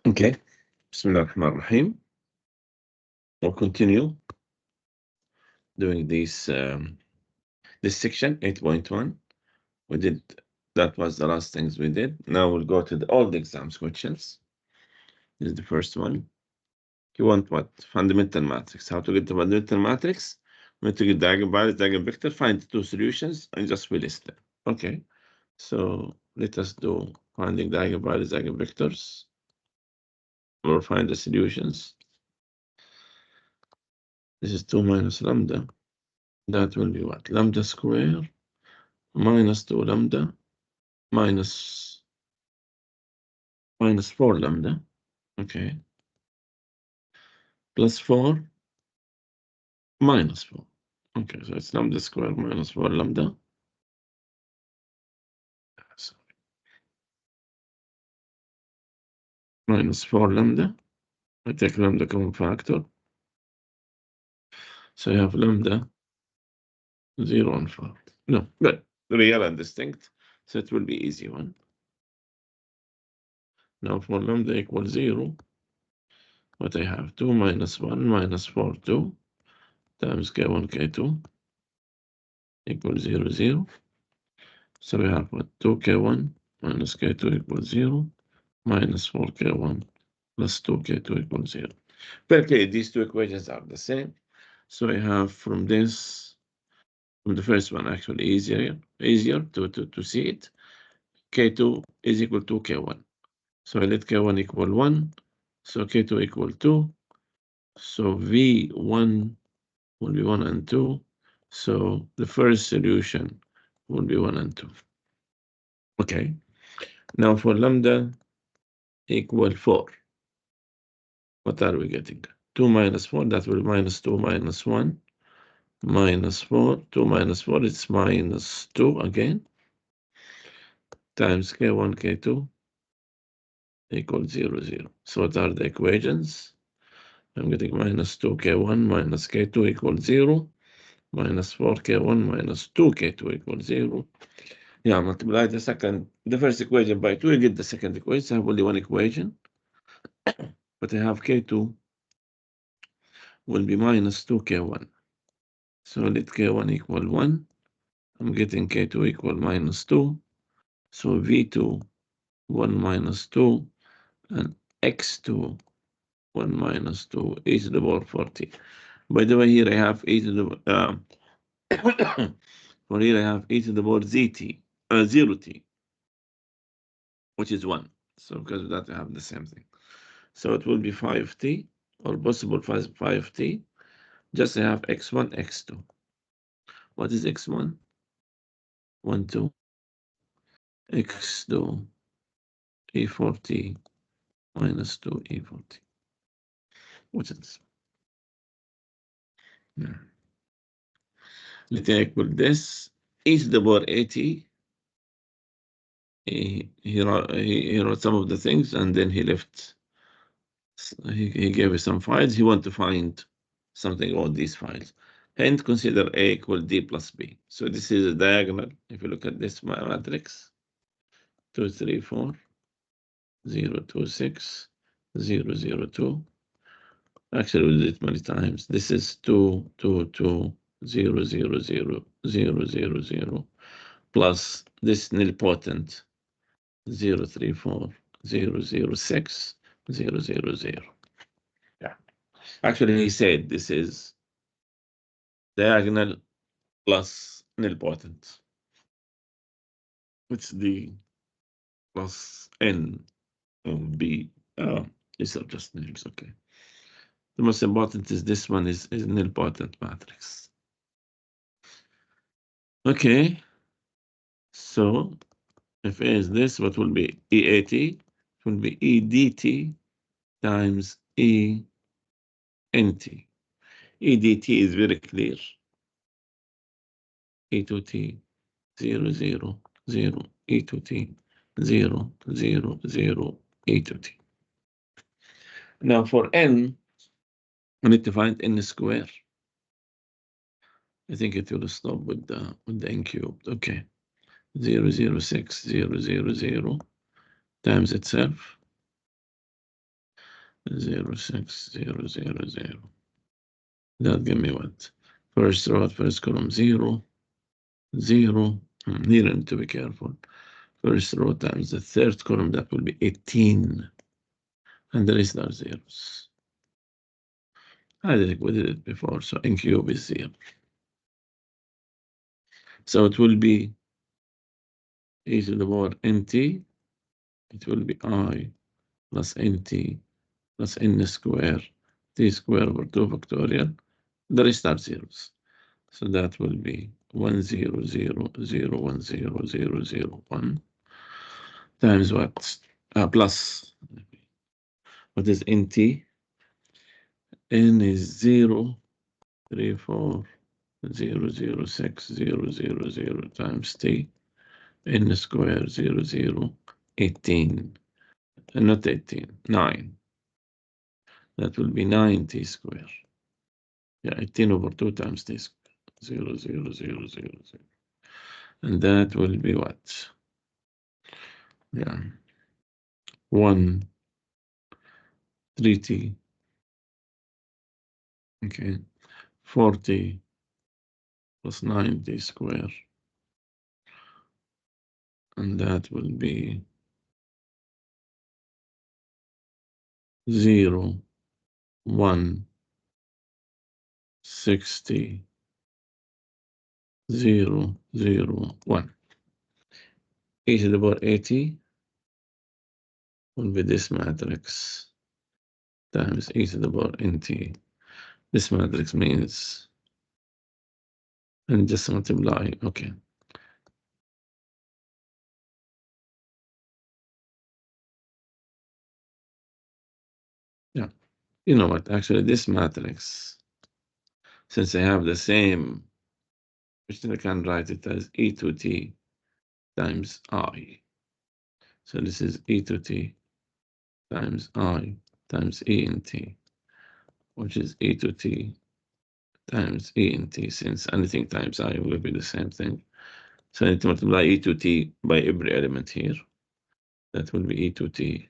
Okay, Bismillah ar-Rahman ar-Rahim. We'll continue doing this section 8.1. We did, that was the last things we did. Now we'll go to the old exams questions. This is the first one. You want what? Fundamental matrix. How to get the fundamental matrix? We need to get the eigenvalues, the eigenvector, find the two solutions, and just we list them. Okay, so let us do finding the eigenvalues, eigenvectors, or find the solutions. This is 2 minus lambda. That will be what? Lambda square minus 2 lambda minus 4 lambda. Okay. Plus 4 minus 4. Okay, so it's lambda square minus 4 lambda. So minus 4 lambda. I take lambda common factor. So you have lambda 0 and 4. No, good. Real and distinct. So it will be easy one. Now for lambda equals 0, what I have 2 minus 1 minus 4, 2 times k1, k2 equals 0, 0. So we have what? 2k1 minus k2 equals 0 minus 4k1 plus 2k2 equals 0. Very clear, these two equations are the same. So I have from this, from the first one, actually easier to see it. K2 is equal to K1. So I let K1 equal 1. So K2 equal 2. So V1 will be 1 and 2. So the first solution will be 1 and 2. Okay. Now for lambda equal 4. What are we getting? 2 minus 4, that will be minus 2 minus 1. Minus 4, 2 minus 4, it's minus 2 again. Times K1, K2 equals 0, 0. So what are the equations? I'm getting minus 2K1 minus K2 equals 0. Minus 4K1 minus 2K2 equals 0. Yeah, multiply the first equation by 2, you get the second equation. So I have only one equation. But I have K2 will be minus 2K1. So let K1 equal 1. I'm getting K2 equal minus 2. So V2, 1 minus 2, and X2, 1 minus 2, e to the power 40. By the way, here I have e to the, for here I have e to the power 0t, which is 1. So because of that, I have the same thing. So it will be 5t, or possible 5t. Just I have x1, x2. What is x1? 1, 2. x2, e40 minus 2, e40. What is this? Yeah. Let me equal this. E to the power 80. He wrote some of the things, and then he left. He gave us some files. He wanted to find something about these files. And consider A equal D plus B. So this is a diagonal. If you look at this matrix, 2, 3, 4, 0, 2, 6, 0, 0, 2. Actually, we did it many times. This is 2, 2, 2, 0, 0, 0, 0, 0, 0, plus this nilpotent 0, 3, 4, 0, 0, 6, 0, 0, 0. Yeah. Actually, he said this is diagonal plus nilpotent. It's the plus n of b. These are just names, okay. The most important is this one is nilpotent matrix. Okay. So if A is this, what will be EAT? It will be EDT times ENT. EDT is very clear. E to T, 0, 0, 0, E to T, 0, 0, 0, E to T. Now for N, we need to find N square. I think it will stop with the N cubed. Okay. 0, 0, 6, 0, 0, 0 times itself. 0.6000. That give me what? First row, first column, 0, 0. Here I need to be careful. First row times the third column, that will be 18. And the rest are zeros. We did it before, so n cube is 0. So it will be e to the power nt. It will be I plus nt plus n square t square over 2 factorial. The rest are zeros. So that will be 1 0 0 0 1 0 0 0 1 times what? Plus. What is nt? N is 0 3 4 0 0 6 0 0 0 times t. N square 0 0 18. Not 18, 9. That will be 9t square. Yeah, 18 over 2 times t square. 0 0 0 0 0. And that will be what? Yeah. 1 3t. Okay. 40 plus 9t square. And that will be 0 1 60 0 0 1. E to the power 80 will be this matrix times e to the power nt. This matrix means, and just multiply. Okay. Yeah. You know what? Actually, this matrix, since I have the same, which I can write it as e to t times I. So this is e to t times I times e in t, which is e to t times e in t, since anything times I will be the same thing. So I need to multiply e to t by every element here. That will be e to t,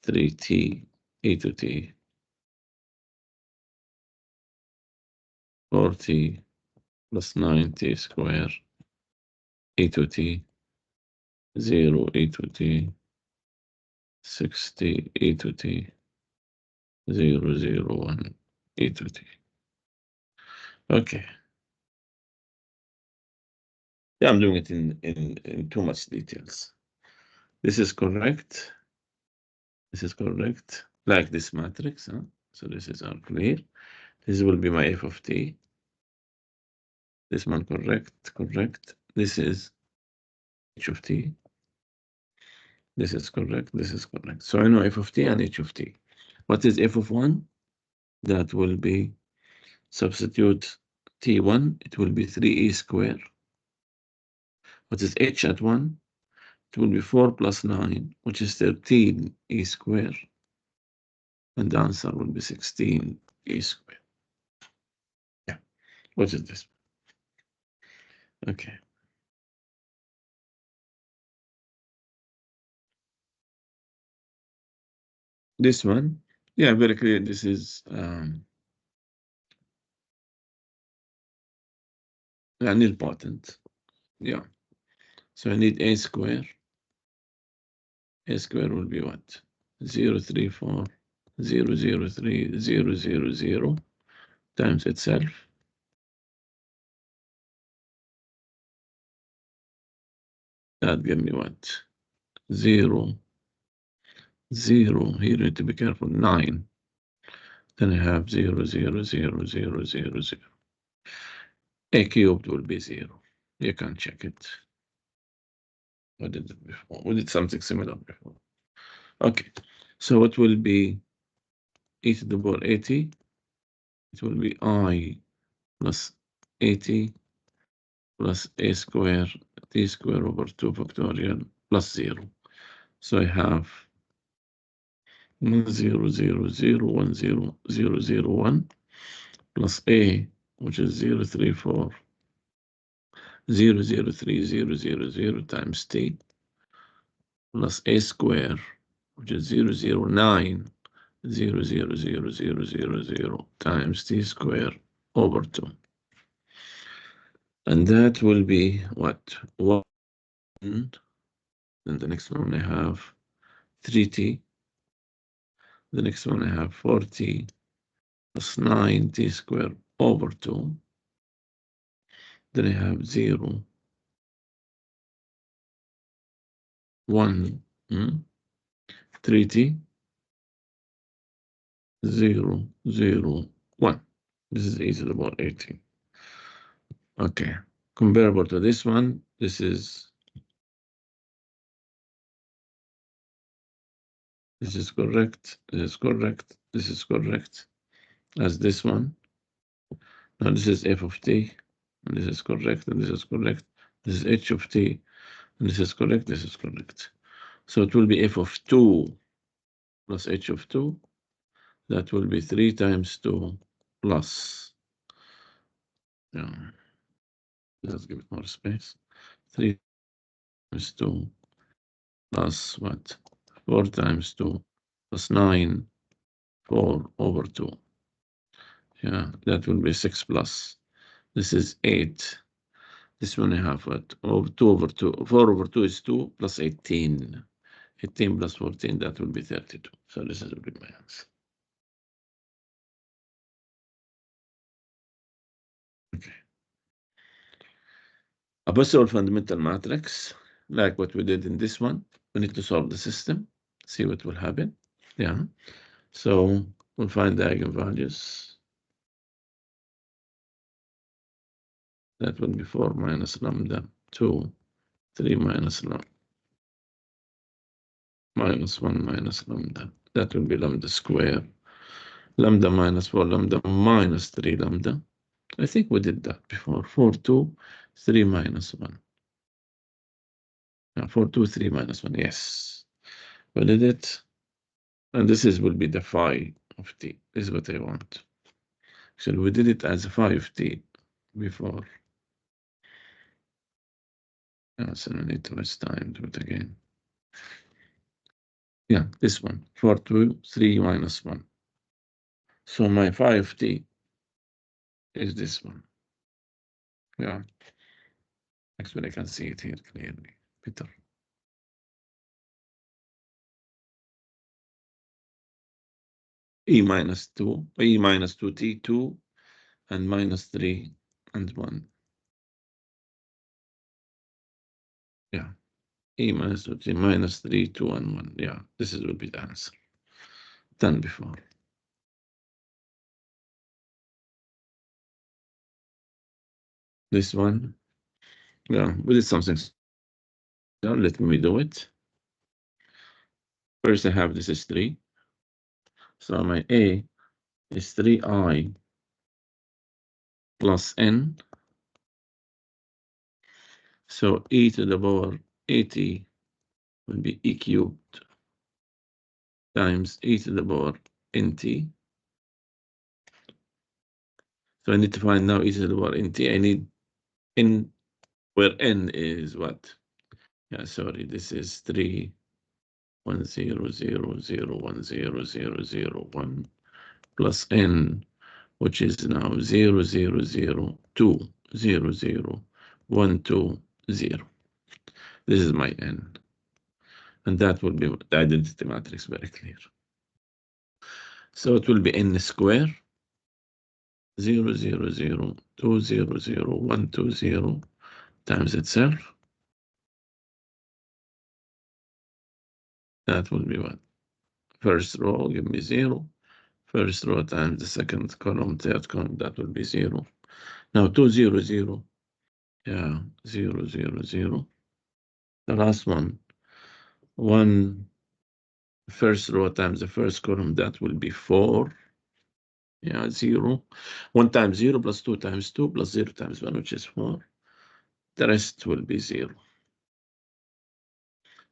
3t, e to t, 4t plus 9t square, e to t, 0 e to t, 60 e to t, 0 0 1 e to t. Okay. Yeah, I'm doing it in too much details. This is correct. This is correct. Like this matrix, huh? So this is all clear. This will be my f of t. This one correct, correct. This is h of t. This is correct, this is correct. So I know f of t and h of t. What is f of 1? That will be, substitute t1, it will be 3e squared. What is h at 1? It will be 4 plus 9, which is 13e squared. And the answer will be 16e squared. Yeah, what is this? Okay. This one, yeah, very clear. This is nilpotent. Yeah. So I need a square. A square will be what? 0 3 4 0 0 3 0 0 0 times itself. That give me what? 0 0. Here you need to be careful. 9. Then I have 0 0 0 0 0 0. A cubed will be 0. You can check it. We did it before. We did something similar before. Okay. So it will be e to the power 80. It will be I plus 80 plus a square t square over 2 factorial plus 0. So I have 1 0 0 0 1 0 0 0 1 plus a, which is 0 3 4 0 0 3 0 0 0 times t plus a square, which is 0 0 9 0, 0, 0, 0, 0, 0 times t square over 2. And that will be what? 1. Then the next one I have 3t. The next one I have 4t plus 9t squared over 2. Then I have 0, 1, 3t, 0, 0, 1. This is e to the power 18. Okay. Comparable to this one, this is correct, this is correct, this is correct, as this one. Now this is f of t, and this is correct, and this is correct. This is h of t, and this is correct, this is correct. So it will be f of 2 plus h of 2. That will be 3 times 2 plus, yeah, let's give it more space. 3 times 2 plus what? 4 times 2 plus 9, 4 over 2. Yeah, that will be 6 plus. This is 8. This one I have what? Over 2 over 2. 4 over 2 is 2 plus 18. 18 plus 14, that will be 32. So this will be my answer. Okay. A possible fundamental matrix, like what we did in this one. We need to solve the system, see what will happen. Yeah. So we'll find the eigenvalues. That will be 4 minus lambda, 2, 3 minus lambda, minus 1 minus lambda. That will be lambda square. Lambda minus 4 lambda minus 3 lambda. I think we did that before. 4, 2, 3 minus 1. 4, 2, 3 minus 1. Yes. We did it. And this will be the phi of t. This is what I want. So we did it as phi of t before. So I need to waste time to do it again. Yeah, this one. 4, 2, 3 minus 1. So my phi of t is this one. Yeah. Actually, I can see it here clearly. Better. E minus 2, E minus 2, T2, and minus 3 and 1. Yeah. E minus 2, T minus 3, 2, and 1. Yeah, this will be the answer. Done before. This one. Yeah, we did something. Now let me do it. First, I have this is 3. So my A is 3i plus n. So e to the power 80 will be e cubed times e to the power nt. So I need to find now e to the power nt. I need n, where n is what? Yeah, sorry, this is 3, 1, 0, 0, 0, 1, 0, 0, 0, 1 plus n, which is now 0, 0, 0, 2, 0, 0, 1, 2, 0. This is my n. And that will be the identity matrix, very clear. So it will be n square, 0, 0, 0, 2, 0, 0, 1, 2, 0 times itself. That will be what? First row, give me 0. First row times the second column, third column, that will be 0. Now 2, 0, 0. Yeah, 0, 0, 0. The last one, 1 first row times the first column, that will be 4. Yeah, 0. 1 times 0 plus 2 times 2 plus 0 times 1, which is 4. The rest will be 0.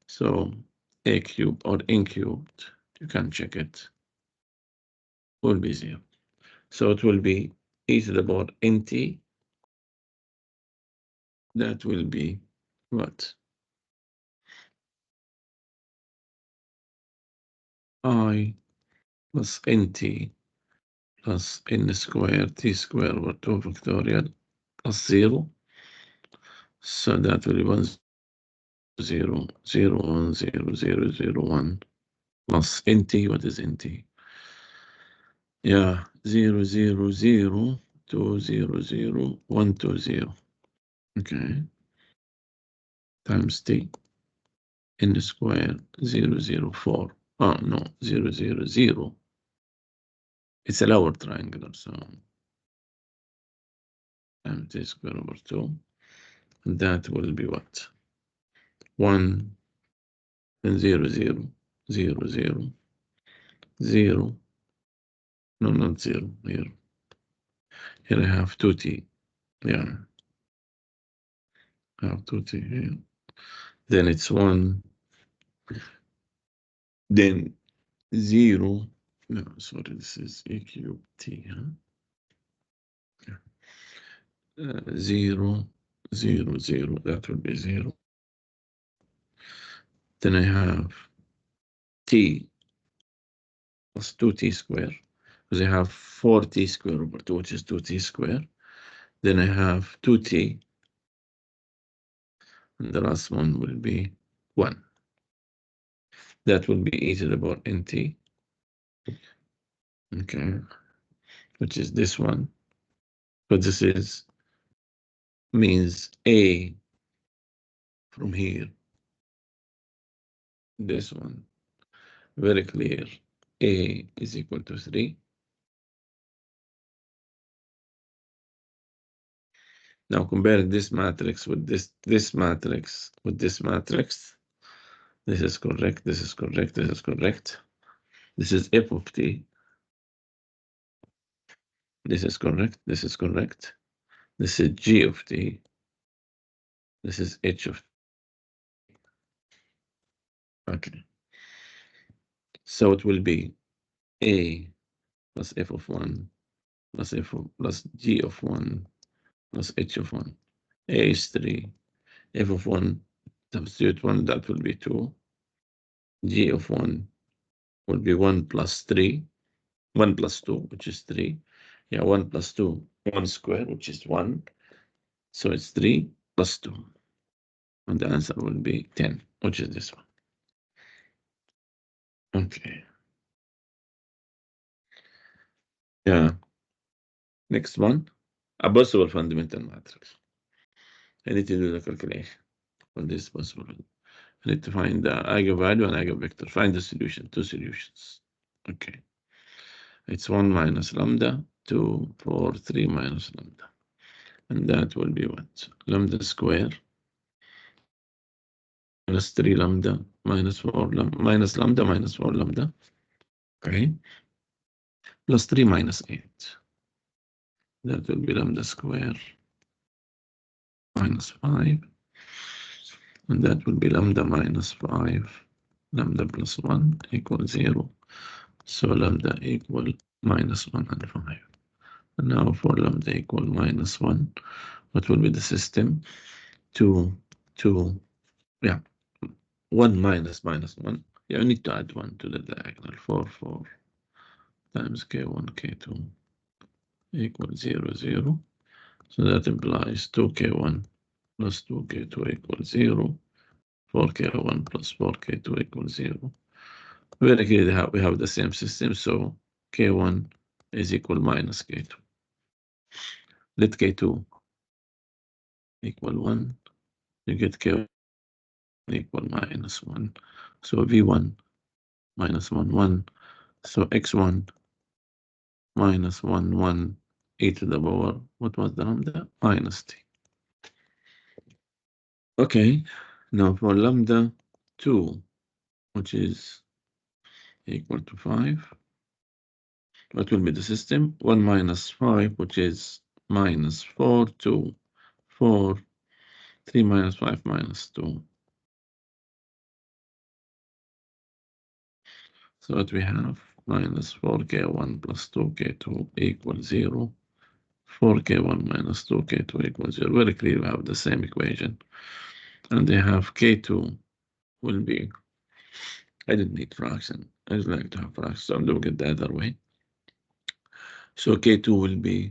So a cubed or n cubed, you can check it, will be 0. So it will be e to the power nt. That will be what? I plus nt plus n square t square over 2 factorial plus 0. So that will be 1, 0, 0, 1, 0, 0, 0, 1 plus nt. What is nt? Yeah, 0, 0, 0, 2, 0, 0, 1, 2, 0. Okay. Times t n square 0, 0, 4. Oh no, 0, 0, 0. It's a lower triangular, so t square over 2. And that will be what? 1 and 0, 0, 0, 0, 0. No, not 0 here. Here I have 2t. Yeah, I have 2t here. Then it's 1. Then 0. No, sorry, this is a cube t, huh? 0, 0, 0. That will be 0. Then I have t plus 2t square, because I have 4t square over 2, which is 2t square. Then I have 2t, and the last one will be 1. That will be e to the power nt, okay, which is this one. But this is means a from here. This one, very clear. A is equal to 3. Now compare this matrix with this matrix with this matrix. This is correct. This is correct. This is correct. This is f of t. This is correct. This is correct. This is g of t. This is h of t. Okay. So it will be a plus f of 1 plus f of, plus g of 1 plus h of 1. A is 3. F of 1, substitute 1, that will be 2. G of 1 will be 1 plus 3. 1 plus 2, which is 3. Yeah, 1 plus 2, 1 square, which is 1. So it's 3 plus 2. And the answer will be 10, which is this one. Okay. Yeah. Next one, a possible fundamental matrix. I need to do the calculation for this possible. I need to find the eigenvalue and eigenvector. Find the solution, 2 solutions. Okay. It's 1 minus lambda, 2, 4, 3 minus lambda. And that will be what? Lambda square minus 3 lambda minus 4 lambda minus lambda minus 4 lambda. Okay. Plus 3 minus 8. That will be lambda square minus 5. And that will be lambda minus 5. Lambda plus 1 equals 0. So lambda equal minus 1 and 5. And now for lambda equal minus 1, what will be the system? 2, 2, yeah, 1 minus minus 1. Yeah, you need to add 1 to the diagonal. 4, 4 times k1, k2 equals 0, 0. So that implies 2k1 plus 2k2 equals 0. 4k1 plus 4k2 equals 0. Very clearly we have the same system, so k1 is equal minus k2. Let k2 equal 1. You get k1 equal minus 1. So v1 minus 1, 1. So x1 minus 1, 1, e to the power, what was the lambda? Minus t. Okay, now for lambda 2, which is equal to 5, what will be the system? 1 minus 5, which is minus 4, 2, 4, 3 minus 5 minus 2. So what we have, minus 4k1 plus 2k2 equals 0. 4k1 minus 2k2 equals 0. Very clear, we have the same equation. And they have k2 will be I didn't need fraction. I just like to have fraction, so I'm doing it the other way. So K2 will be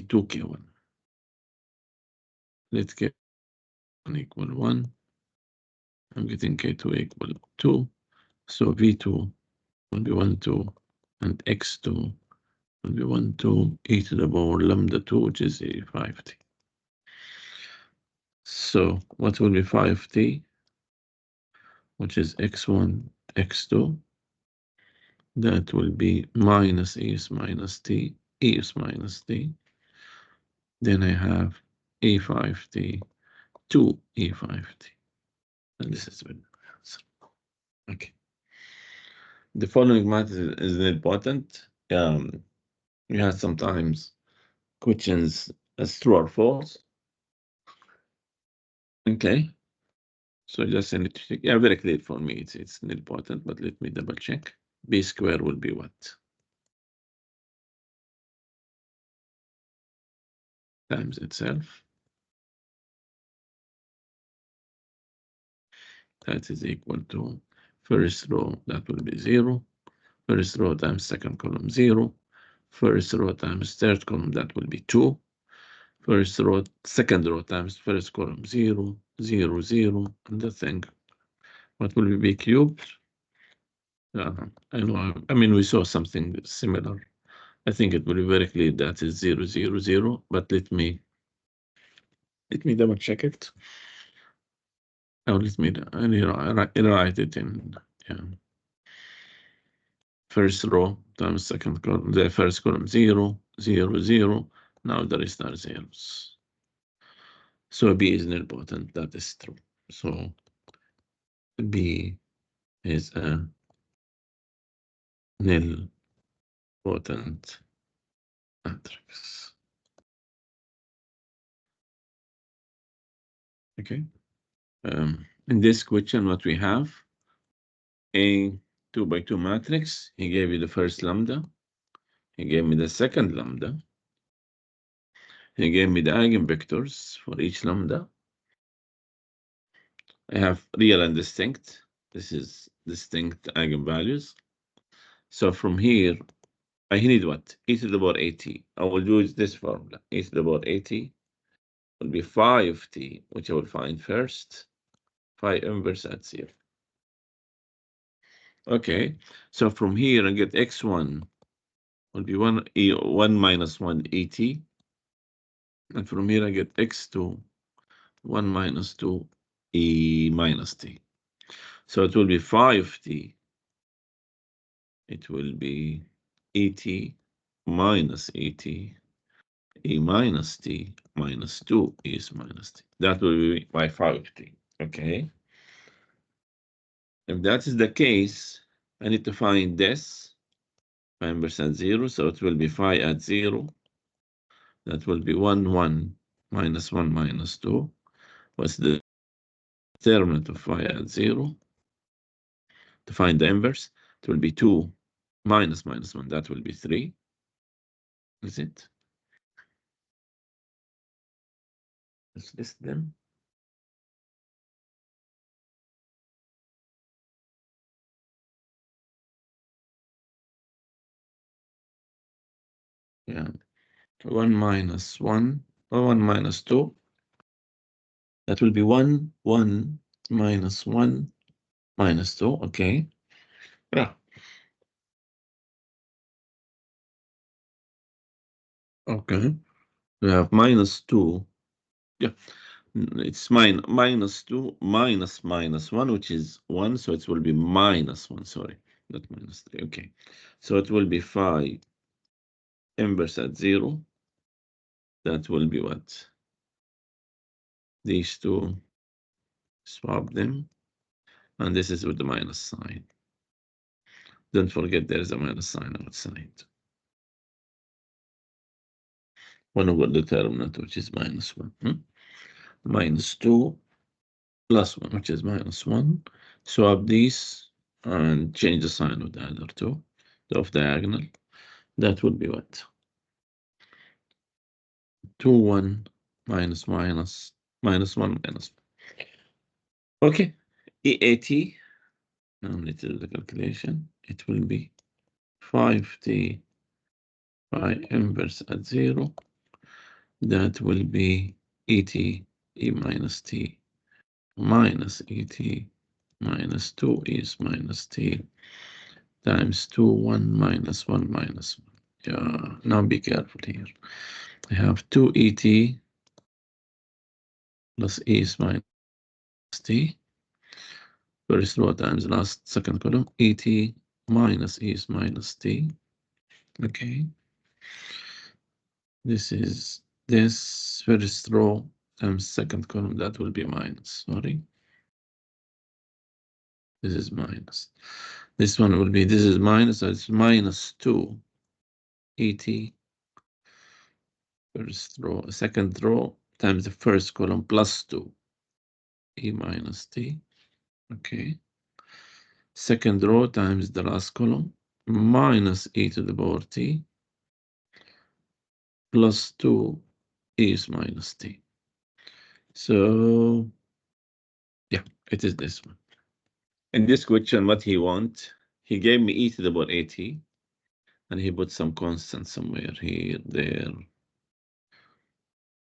2K1. Let K1 equal 1. I'm getting K2 equal 2. So V2 will be 1, 2, and X2 will be 1, 2, e to the power lambda 2, which is 5t. So what will be 5t, which is x1, x2? That will be minus e minus t, e minus t. Then I have e5t, 2 e5t. And this is the answer. Okay. The following math is important. You have sometimes questions as true or false. Okay. So just need to check. Yeah, very clear for me. It's not important, but let me double check. B square will be what? Times itself. That is equal to first row, that will be 0. First row times second column, 0. First row times third column, that will be 2. First row, second row times first column, 0, 0, 0. And the thing, what will be B cubed? I know, I mean, we saw something similar. I think it will be very clear that is 0, 0, 0, but let me double check it. Oh, let me write it in, yeah. First row times second column, the first column 0, 0, 0. Now the rest are zeros. So B is nilpotent, that is true. So B is a nilpotent matrix. Okay. In this question, what we have, a 2 by 2 matrix. He gave you the first lambda. He gave me the second lambda. He gave me the eigenvectors for each lambda. I have real and distinct. This is distinct eigenvalues. So from here, I need what? E to the power 80. I will use this formula. E to the power 80 will be 5t, which I will find first. Phi inverse at 0. Okay, so from here I get x1 will be 1 minus 1 et. And from here I get x2, 1 minus 2 e minus t. So it will be 5t. It will be et minus et, e minus t minus 2 is minus t. That will be my 5t. Okay. If that is the case, I need to find this. Phi inverse at 0. So it will be phi at 0. That will be 1, 1 minus 1 minus 2. What's the determinant of phi at 0? To find the inverse, it will be 2 minus minus 1. That will be 3. Is it? Let's list them. Yeah. 1 minus 1 or 1 minus 2. That will be 1, 1 minus 1 minus 2. Okay. Yeah. Okay. We have minus 2. Yeah. It's minus 2 minus minus 1, which is 1. So it will be minus 1. Sorry, not minus 3. Okay. So it will be phi inverse at 0. That will be what? These two, swap them. And this is with the minus sign. Don't forget there is a minus sign outside. 1 over the determinant, which is minus 1. Minus 2 plus 1, which is minus 1. Swap these and change the sign of the other two, of diagonal. That would be what? 2, 1, minus, minus, minus 1, minus 1. Okay. E80, now let's do the calculation. It will be 5t by inverse at 0. That will be et e minus t minus et minus 2 is minus t times 2, 1 minus 1 minus 1. Yeah, now be careful here. I have 2 et plus e is minus t. First row times last second column, et minus e is minus t. Okay. This is this first row times second column, that will be minus. Sorry. This is minus. This one will be, this is minus, so it's minus 2 et first row, second row times the first column plus 2 e minus t. Okay. Second row times the last column minus e to the power t plus 2 is minus t. So yeah, it is this one. In this question, what he want, he gave me e to the power at, and he put some constant somewhere here, there.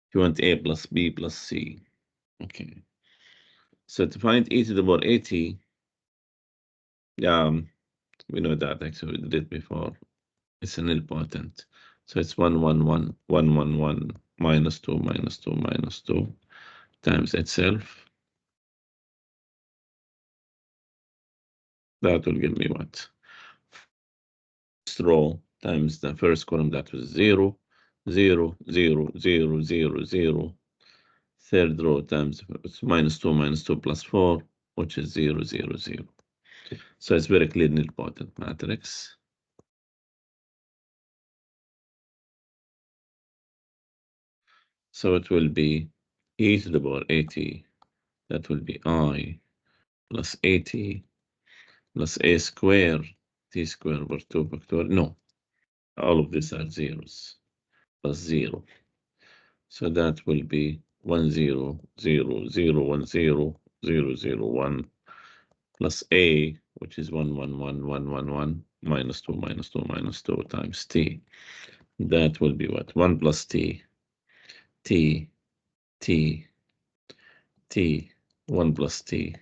He want a plus b plus c. Okay. So to find e to the power at, we know that actually we did it before. It's an nilpotent. So it's 1, 1, 1, 1, 1, 1, minus 2, minus 2, minus 2 times itself. That will give me what? First row times the first column, that was 0, 0, 0, 0, 0, 0. Third row times it's minus 2 plus 4, which is 0, 0, 0. So it's very clear nilpotent matrix. So it will be e to the power at, that will be I plus at plus a square, t square over 2 factorial. No, all of these are zeros, plus 0. So that will be 1, 0, 0, 0, 1, 0, 0, 0, 1, plus a, which is 1, 1, 1, 1, 1, 1, minus 2, minus 2, minus 2 times t. That will be what? 1 plus t, t, t, t, 1 plus t,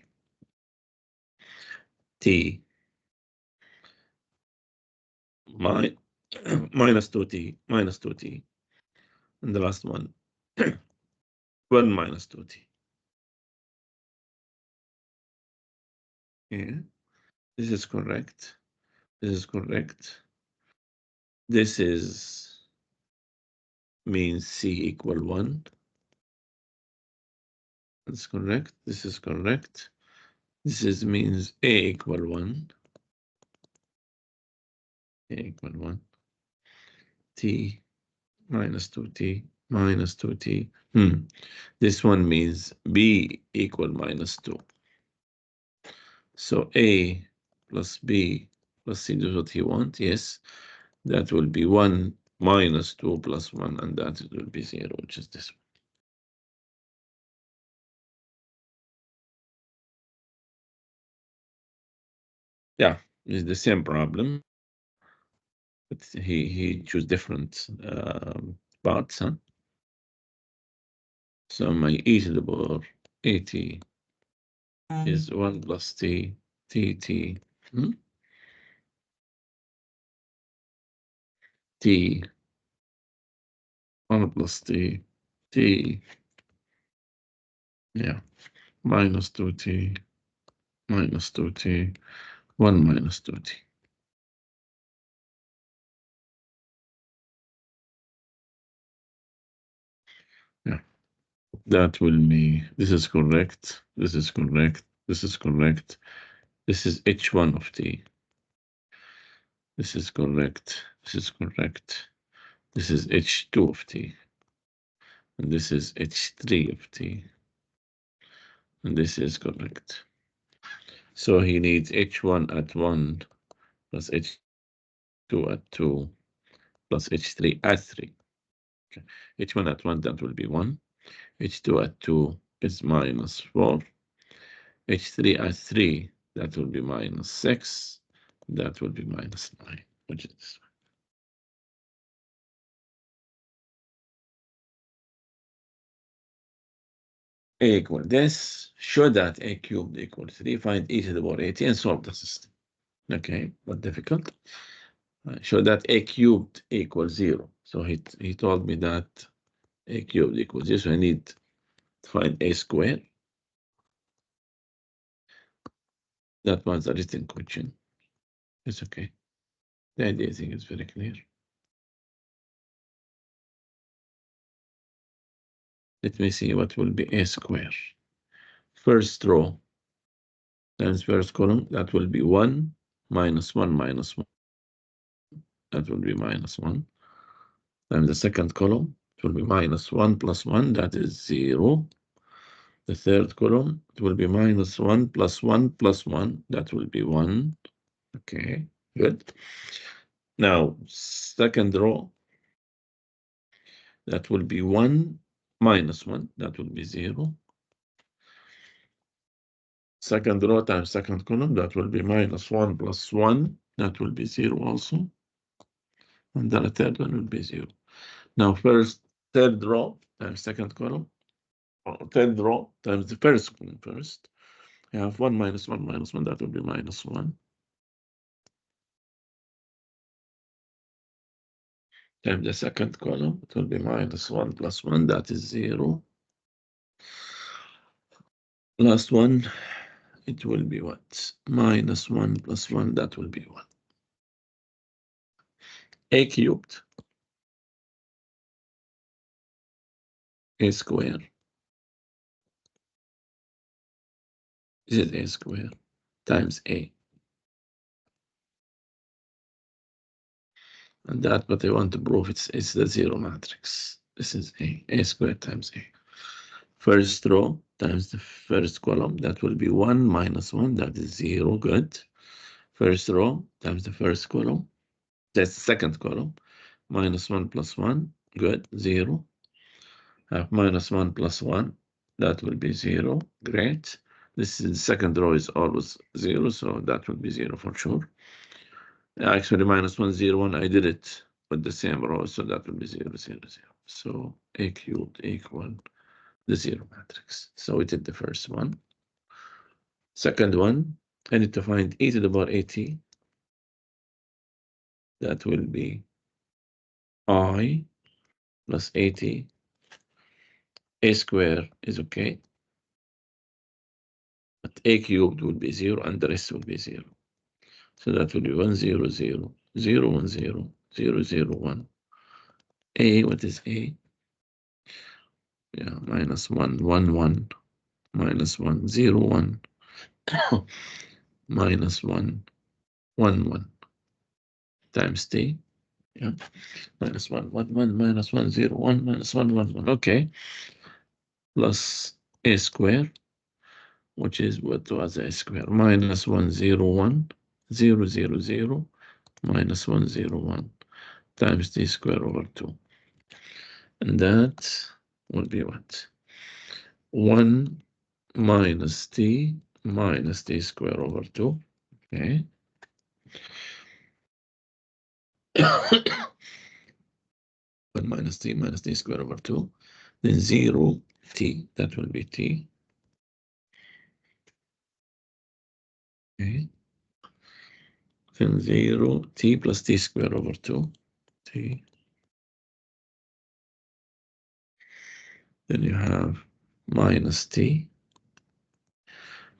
t, minus 2t, minus 2t. And the last one, 1 minus 2t. Yeah, this is correct. This is correct. This is means c equal 1. That's correct. This is correct. This is means a equal 1. A equal 1. T minus 2t minus 2t. This one means b equal minus 2. So a plus b plus c is what he wants. Yes, that will be 1 minus 2 plus 1, and that will be 0, which is this one. Yeah, it's the same problem, but he chose different parts, huh? So my e to the power at is 1 plus t, t, t, 1 plus t, t, yeah, minus 2t, minus 2t, 1 minus 2t. Yeah, that will be, this is correct, this is correct, this is correct. This is h1 of t. This is correct, this is correct. This is h2 of t. And this is h3 of t. And this is correct. So he needs h1 at 1 plus h2 at 2 plus h3 at 3. Okay. h1 at 1, that will be 1. h2 at 2 is minus 4. H3 at 3, that will be minus 6. That will be minus 9, which is this one. A equal this. Show that A cubed equals 3. Find e to the power 80 and solve the system. Okay, not difficult. Show that A cubed equals 0. So he told me that A cubed equals 0. So I need to find A squared. That was a written question. It's okay. The idea, I think, is very clear. Let me see what will be A square. First row times first column, that will be 1 minus 1 minus 1. That will be minus 1. Times the second column, it will be minus 1 plus 1, that is 0. The third column, it will be minus 1 plus 1 plus 1, that will be 1. Okay, good. Now, second row, that will be 1 minus 1, that will be 0. Second row times second column, that will be minus 1 plus 1, that will be 0 also. And then the third one will be 0. Now, third row times second column, third row times the first column first. I have 1 minus 1 minus 1, that will be minus 1. Times the second column, it will be minus 1 plus 1, that is 0. Last one, it will be what? Minus 1 plus 1, that will be 1. A cubed, A square. This is A square times A. And that what I want to prove, it's the zero matrix. This is A squared times A. First row times the first column, that will be 1 minus 1, that is 0, good. First row times the first column, that's the second column, minus 1 plus 1, good, 0. Have minus 1 plus 1, that will be 0, great. This is the second row is always 0, so that will be 0 for sure. Actually, minus 1, 0, 1, I did it with the same row, so that will be 0, 0, 0. So A cubed equal the zero matrix. So we did the first one. Second one, I need to find e to the power 80. That will be I plus 80. A square is okay. But A cubed will be 0 and the rest will be 0. So that will be 1, 0, 0, 0, 1, 0, 0, 0, 1. A, what is A? Yeah, minus 1, 1, 1, minus 1, 0, 1, minus 1, 1, 1 times T. Yeah, minus 1, 1, 1, minus 1, 0, 1, minus 1, 1, 1. Okay. Plus A square, which is what was A square? Minus 1, 0, 1, 0, 0, 0, minus 1, 0, 1 times T square over 2. And that will be what? 1 minus T square over 2. Okay. 1 minus T square over 2. Then 0 T, that will be T. Okay. Then 0 T plus T square over 2. T. Then you have minus T.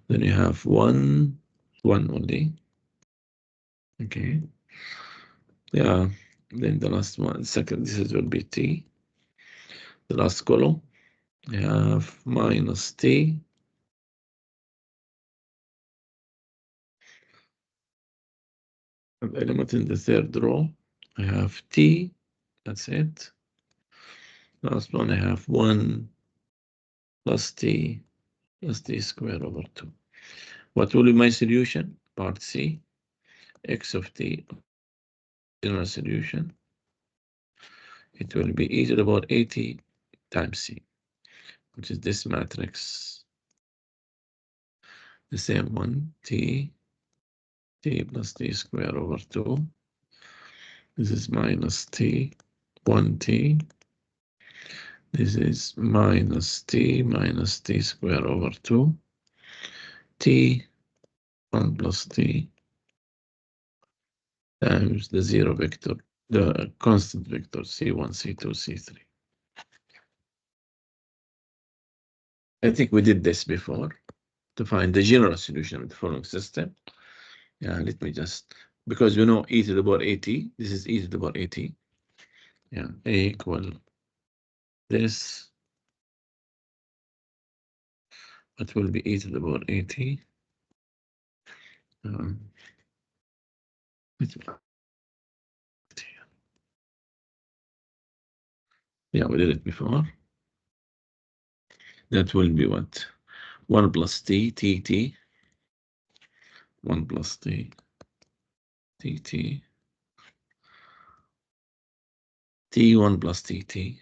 Then you have 1 only. Okay. Yeah. Then the last one, second, this will be T. The last column, you have minus T. Element in the third row, I have T. That's it. Last one, I have 1 plus T square over 2. What will be my solution? Part C, x of T, general solution. It will be e to the power 80 times C, which is this matrix. the same one, t plus t square over 2. This is minus t, 1t. This is minus t square over 2. T, 1 plus t times the zero vector, the constant vector, c1, c2, c3. I think we did this before to find the general solution of the following system. Yeah, let me just, because we know e to the power at, this is e to the power at. Yeah, a equal this, it will be e to the power at. Yeah, we did it before. That will be what? 1 plus t, tt. 1 plus t, tt. T1 plus tt.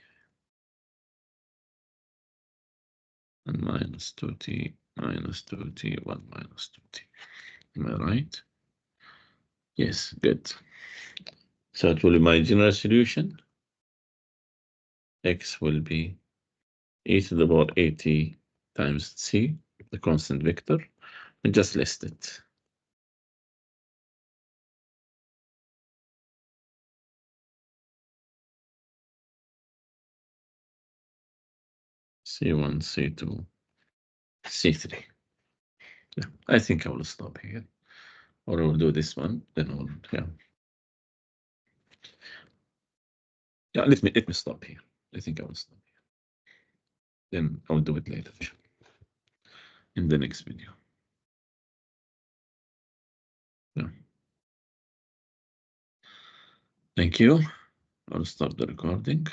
And minus 2t, minus 2t, 1 minus 2t. Am I right? Yes, good. So it will be my general solution. X will be e to the power at times c, the constant vector, and just list it. C1, C2, C3. Yeah, I think I will stop here. Or I will do this one, then I'll, yeah. Yeah, let me stop here. I think I will stop here. Then I'll do it later in the next video. Yeah. Thank you. I'll stop the recording.